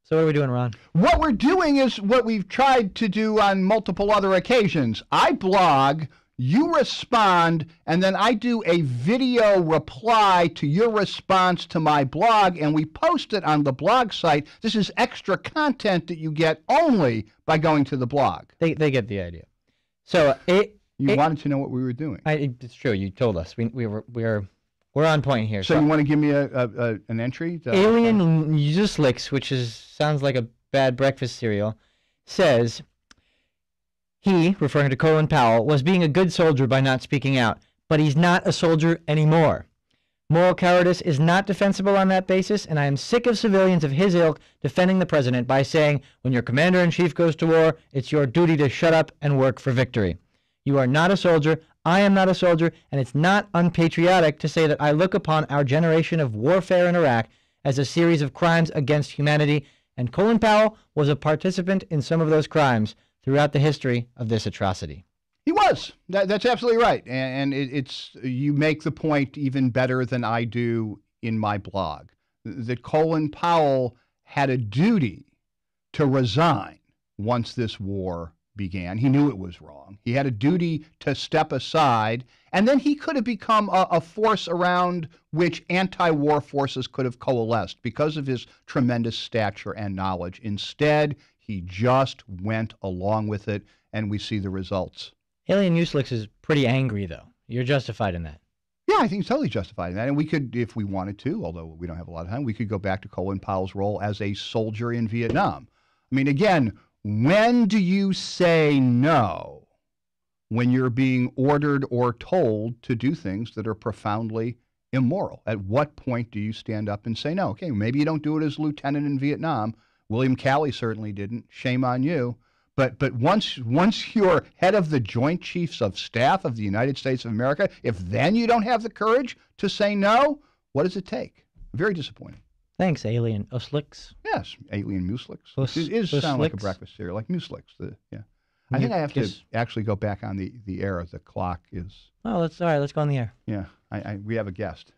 So what are we doing, Ron? What we're doing is what we've tried to do on multiple other occasions. I blog, you respond, and then I do a video reply to your response to my blog, and we post it on the blog site. This is extra content that you get only by going to the blog. They get the idea. So You wanted to know what we were doing. It's true. You told us. We're on point here. So you want to give me an entry? Alien Uselix, which sounds like a bad breakfast cereal, says he, referring to Colin Powell, was being a good soldier by not speaking out, but he's not a soldier anymore. Moral cowardice is not defensible on that basis, and I am sick of civilians of his ilk defending the president by saying, when your commander-in-chief goes to war, it's your duty to shut up and work for victory. You are not a soldier. I am not a soldier, and it's not unpatriotic to say that I look upon our generation of warfare in Iraq as a series of crimes against humanity, and Colin Powell was a participant in some of those crimes throughout the history of this atrocity. He was. That's absolutely right. And you make the point even better than I do in my blog, that Colin Powell had a duty to resign once this war began. He knew it was wrong. He had a duty to step aside, and then he could have become a force around which anti-war forces could have coalesced because of his tremendous stature and knowledge. Instead, he just went along with it, and we see the results. Alien Uselix is pretty angry, though. You're justified in that. Yeah, I think it's totally justified in that. And we could, if we wanted to, although we don't have a lot of time, we could go back to Colin Powell's role as a soldier in Vietnam. I mean, again, when do you say no when you're being ordered or told to do things that are profoundly immoral? At what point do you stand up and say no? Okay, maybe you don't do it as lieutenant in Vietnam. William Calley certainly didn't. Shame on you. But once you're head of the Joint Chiefs of Staff of the United States of America, if then you don't have the courage to say no, what does it take? Very disappointing. Thanks, Alien Uslix. Yes, Alien Muslix. It is sound like a breakfast cereal, like Muslix. Yeah. I think I have to actually go back on the air. The clock is. Oh, all right. Let's go on the air. Yeah, we have a guest.